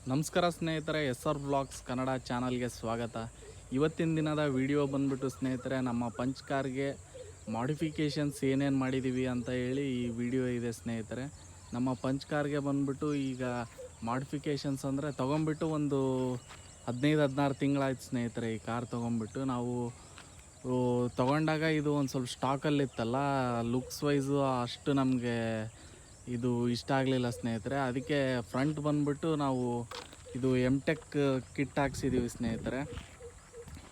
ನಮಸ್ಕಾರ ಸ್ನೇಹಿತರೆ, SR vlogs Kannada ಚಾನಲ್ಗೆ ಸ್ವಾಗತ. ಇವತ್ತಿನ ದಿನದ ವಿಡಿಯೋ ಬಂದ್ಬಿಟ್ಟು ಸ್ನೇಹಿತರೆ, ನಮ್ಮ ಪಂಚ್ ಕಾರ್ಗೆ ಮಾಡಿಫಿಕೇಷನ್ಸ್ ಏನೇನು ಮಾಡಿದ್ದೀವಿ ಅಂತ ಹೇಳಿ ಈ ವಿಡಿಯೋ ಇದೆ ಸ್ನೇಹಿತರೆ. ನಮ್ಮ ಪಂಚ್ ಕಾರ್ಗೆ ಬಂದ್ಬಿಟ್ಟು ಈಗ ಮಾಡಿಫಿಕೇಷನ್ಸ್ ಅಂದರೆ ತೊಗೊಂಬಿಟ್ಟು ಒಂದು 15-16 ತಿಂಗಳಾಯ್ತು ಸ್ನೇಹಿತರೆ. ಈ ಕಾರ್ ತೊಗೊಂಬಿಟ್ಟು ನಾವು ತೊಗೊಂಡಾಗ ಇದು ಒಂದು ಸ್ವಲ್ಪ ಸ್ಟಾಕಲ್ಲಿತ್ತಲ್ಲ, ಲುಕ್ಸ್ ವೈಸು ಅಷ್ಟು ನಮಗೆ ಇದು ಇಷ್ಟ ಆಗಲಿಲ್ಲ ಸ್ನೇಹಿತರೆ. ಅದಕ್ಕೆ ಫ್ರಂಟ್ ಬಂದ್ಬಿಟ್ಟು ನಾವು ಇದು ಎಮ್-ಟೆಕ್ ಕಿಟ್ ಹಾಕ್ಸಿದ್ದೀವಿ ಸ್ನೇಹಿತರೆ.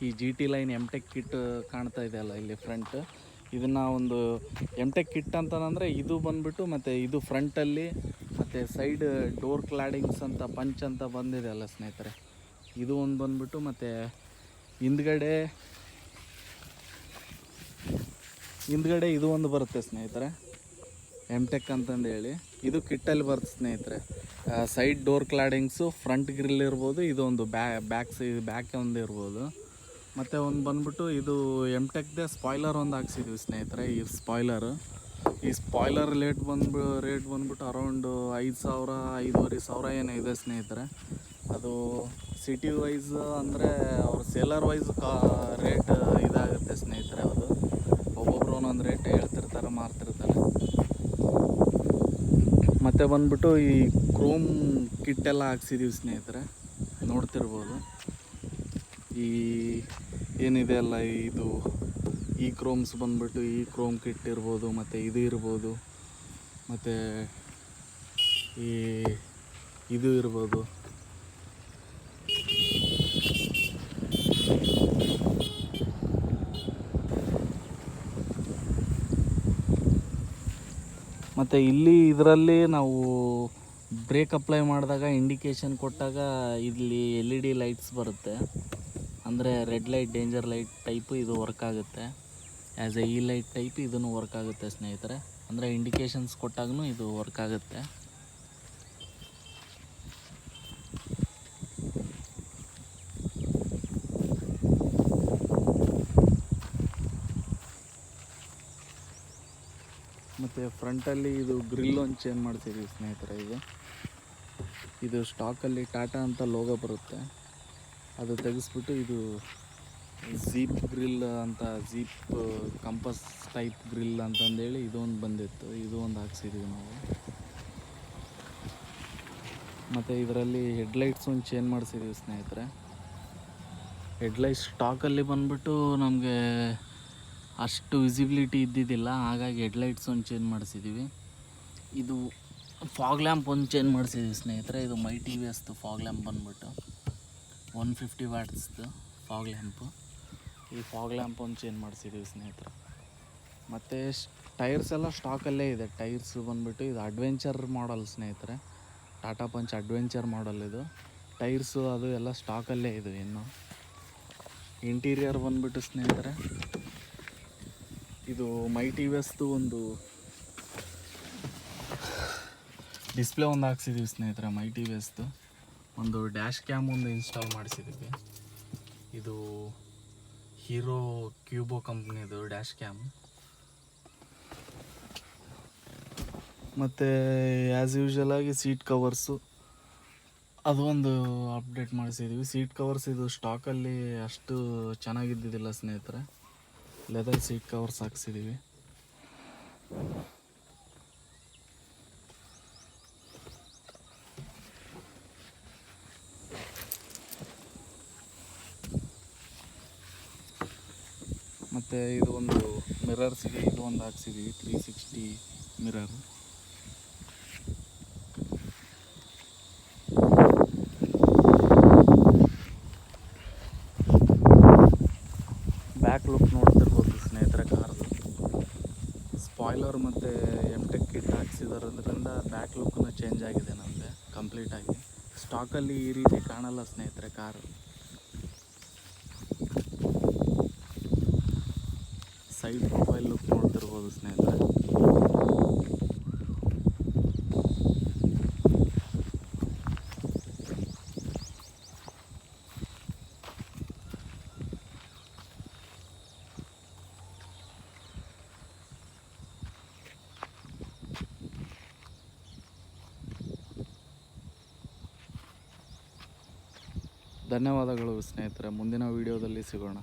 ಈ GT ಲೈನ್ ಎಮ್-ಟೆಕ್ ಕಿಟ್ ಕಾಣ್ತಾ ಇದೆಯಲ್ಲ ಇಲ್ಲಿ ಫ್ರಂಟ್, ಇದನ್ನು ಒಂದು ಎಮ್-ಟೆಕ್ ಕಿಟ್ ಅಂತಂದರೆ ಇದು ಬಂದ್ಬಿಟ್ಟು, ಮತ್ತು ಇದು ಫ್ರಂಟಲ್ಲಿ ಮತ್ತು ಸೈಡ್ ಡೋರ್ ಕ್ಲಾಡಿಂಗ್ಸ್ ಅಂತ ಪಂಚ್ ಅಂತ ಬಂದಿದೆ ಅಲ್ಲ ಸ್ನೇಹಿತರೆ, ಇದು ಒಂದು ಬಂದ್ಬಿಟ್ಟು, ಮತ್ತು ಹಿಂದ್ಗಡೆ ಇದು ಒಂದು ಬರುತ್ತೆ ಸ್ನೇಹಿತರೆ, ಎಮ್-ಟೆಕ್ ಅಂತಂದು ಹೇಳಿ. ಇದು ಕಿಟ್ಟಲ್ಲಿ ಬರುತ್ತೆ ಸ್ನೇಹಿತರೆ. ಸೈಡ್ ಡೋರ್ ಕ್ಲಾಡಿಂಗ್ಸು, ಫ್ರಂಟ್ ಗ್ರಿಲ್ ಇರ್ಬೋದು, ಇದೊಂದು ಬ್ಯಾಕ್ ಒಂದು ಇರ್ಬೋದು. ಮತ್ತು ಒಂದು ಬಂದ್ಬಿಟ್ಟು ಇದು ಎಮ್-ಟೆಕ್ದೇ ಸ್ಪಾಯ್ಲರ್ ಒಂದು ಹಾಕ್ಸಿದ್ವಿ ಸ್ನೇಹಿತರೆ. ಈ ಸ್ಪಾಯ್ಲರ್ ರೇಟ್ ಬಂದ್ಬಿಟ್ಟು ಅರೌಂಡು 5,000-5,500 ಏನೋ ಇದೆ ಸ್ನೇಹಿತರೆ. ಅದು ಸಿಟಿ ವೈಸ್ ಅಂದರೆ ಅವ್ರು ಸೇಲರ್ ವೈಸ್ ರೇಟ್ ಇದಾಗುತ್ತೆ ಸ್ನೇಹಿತರೆ. ಅದು ಒಬ್ಬೊಬ್ರು ಒಂದೊಂದು ರೇಟ್ ಹೇಳ್ತಿರ್ತಾರೆ, ಮಾರ್ತಿರ್ತಾರೆ. ಮತ್ತು ಬಂದ್ಬಿಟ್ಟು ಈ ಕ್ರೋಮ್ ಕಿಟ್ಟೆಲ್ಲ ಹಾಕ್ಸಿದ್ದೀವಿ ಸ್ನೇಹಿತರೆ, ನೋಡ್ತಿರ್ಬೋದು. ಈ ಏನಿದೆ ಅಲ್ಲ, ಇದು ಈ ಕ್ರೋಮ್ಸ್ ಬಂದ್ಬಿಟ್ಟು ಈ ಕ್ರೋಮ್ ಕಿಟ್ ಇರ್ಬೋದು, ಮತ್ತು ಇದು ಇರ್ಬೋದು, ಮತ್ತು ಇದು ಇರ್ಬೋದು. ಮತ್ತು ಇದರಲ್ಲಿ ನಾವು ಬ್ರೇಕ್ ಅಪ್ಲೈ ಮಾಡಿದಾಗ ಇಂಡಿಕೇಷನ್ ಕೊಟ್ಟಾಗ ಇಲ್ಲಿ LED ಲೈಟ್ಸ್ ಬರುತ್ತೆ. ಅಂದರೆ red light, danger light type ಇದು ವರ್ಕ್ ಆಗುತ್ತೆ. ಆ್ಯಸ್ ಎ ಲೈಟ್ ಟೈಪ್ ಇದನ್ನು ವರ್ಕ್ ಆಗುತ್ತೆ ಸ್ನೇಹಿತರೆ. ಅಂದರೆ ಇಂಡಿಕೇಷನ್ಸ್ ಕೊಟ್ಟಾಗೂ ಇದು ವರ್ಕ್ ಆಗುತ್ತೆ. ಮತ್ತು ಫ್ರಂಟಲ್ಲಿ ಇದು ಗ್ರಿಲ್ ಒಂದು ಚೇಂಜ್ ಮಾಡ್ತಿದ್ದೀವಿ ಸ್ನೇಹಿತರೆ. ಇದು ಸ್ಟಾಕಲ್ಲಿ ಟಾಟಾ ಅಂತ ಲೋಗೋ ಬರುತ್ತೆ, ಅದು ತೆಗೆಸ್ಬಿಟ್ಟು ಇದು ಝೀಪ್ ಗ್ರಿಲ್ ಅಂತ, ಝೀಪ್ ಕಂಪಸ್ ಟೈಪ್ ಗ್ರಿಲ್ ಅಂತಂದೇಳಿ ಇದೊಂದು ಬಂದಿತ್ತು, ಇದು ಒಂದು ಹಾಕ್ಸಿದ್ದೀವಿ ನಾವು. ಮತ್ತು ಇದರಲ್ಲಿ ಹೆಡ್ಲೈಟ್ಸ್ ಒಂದು ಚೇಂಜ್ ಮಾಡಿಸಿದ್ದೀವಿ ಸ್ನೇಹಿತರೆ. ಹೆಡ್ಲೈಟ್ಸ್ ಸ್ಟಾಕಲ್ಲಿ ಬಂದ್ಬಿಟ್ಟು ನಮಗೆ ಅಷ್ಟು ವಿಸಿಬಿಲಿಟಿ ಇದ್ದಿದ್ದಿಲ್ಲ, ಹಾಗಾಗಿ ಹೆಡ್ಲೈಟ್ಸ್ ಒಂದು ಚೇಂಜ್ ಮಾಡಿಸಿದ್ದೀವಿ. ಇದು ಫಾಗ್ ಲ್ಯಾಂಪ್ ಒಂದು ಚೇಂಜ್ ಮಾಡಿಸಿದ್ದೀವಿ ಸ್ನೇಹಿತರೆ. ಇದು ಮೈ TVSದು ಫಾಗ್ ಲ್ಯಾಂಪ್ ಬಂದ್ಬಿಟ್ಟು 150 ವ್ಯಾಟ್ಸ್ದು ಫಾಗ್ ಲ್ಯಾಂಪು. ಈ ಫಾಗ್ ಲ್ಯಾಂಪ್ ಒಂದು ಚೇಂಜ್ ಮಾಡಿಸಿದ್ದೀವಿ ಸ್ನೇಹಿತರೆ. ಮತ್ತು ಟೈರ್ಸ್ ಎಲ್ಲ ಸ್ಟಾಕಲ್ಲೇ ಇದೆ. ಟೈರ್ಸ್ ಬಂದ್ಬಿಟ್ಟು ಇದು ಅಡ್ವೆಂಚರ್ ಮಾಡಲ್ ಸ್ನೇಹಿತರೆ, ಟಾಟಾ ಪಂಚ್ ಅಡ್ವೆಂಚರ್ ಮಾಡಲ್ ಇದು. ಟೈರ್ಸು ಅದು ಎಲ್ಲ ಸ್ಟಾಕಲ್ಲೇ ಇದೆ. ಇನ್ನು ಇಂಟೀರಿಯರ್ ಬಂದ್ಬಿಟ್ಟು ಸ್ನೇಹಿತರೆ, ಇದು ಮೈ TVSದು ಒಂದು ಡಿಸ್ಪ್ಲೇ ಒಂದು ಹಾಕ್ಸಿದ್ದೀವಿ ಸ್ನೇಹಿತರೆ. ಮೈ TVSದು ಒಂದು ಡ್ಯಾಶ್ ಕ್ಯಾಮ್ ಒಂದು ಇನ್ಸ್ಟಾಲ್ ಮಾಡಿಸಿದ್ದೀವಿ. ಇದು ಹೀರೋ ಕ್ಯೂಬೋ ಕಂಪ್ನಿದು ಡ್ಯಾಶ್ ಕ್ಯಾಮ್. ಮತ್ತು ಆ್ಯಸ್ ಯೂಶ್ವಲ್ ಆಗಿ ಸೀಟ್ ಕವರ್ಸು ಅದು ಒಂದು ಅಪ್ಡೇಟ್ ಮಾಡಿಸಿದ್ದೀವಿ. ಸೀಟ್ ಕವರ್ಸ್ ಇದು ಸ್ಟಾಕಲ್ಲಿ ಅಷ್ಟು ಚೆನ್ನಾಗಿದ್ದಿದ್ದಿಲ್ಲ ಸ್ನೇಹಿತರೆ, ಲೆದರ್ ಸೀಟ್ ಕವರ್ಸ್ ಹಾಕ್ಸಿದ್ದೀವಿ. ಮತ್ತು ಇದು ಒಂದು ಮಿರರ್ಸ್ಗೆ ಇದು ಒಂದು ಹಾಕ್ಸಿದ್ದೀವಿ, 360 ಮಿರರ್. ಬ್ಯಾಕ್ ಲುಕ್ ನೋಡ್ತಿರ್ಬೋದು ಸ್ನೇಹಿತರೆ ಕಾರ್ದು. ಸ್ಪಾಯ್ಲರ್ ಮತ್ತು ಎಮ್-ಟೆಕ್ ಕಿಟ್ ಹಾಕ್ಸಿರೋದ್ರಿಂದ ಬ್ಯಾಕ್ ಲುಕ್ನು ಚೇಂಜ್ ಆಗಿದೆ ನಮಗೆ ಕಂಪ್ಲೀಟಾಗಿ. ಸ್ಟಾಕಲ್ಲಿ ಈ ರೀತಿ ಕಾಣಲ್ಲ ಸ್ನೇಹಿತರೆ ಕಾರು. ಸೈಡ್ ಪ್ರೊಫೈಲ್ ಲುಕ್ ನೋಡ್ತಿರ್ಬೋದು ಸ್ನೇಹಿತರೆ. ಧನ್ಯವಾದಗಳು ಸ್ನೇಹಿತರೆ, ಮುಂದಿನ ವಿಡಿಯೋದಲ್ಲಿ ಸಿಗೋಣ.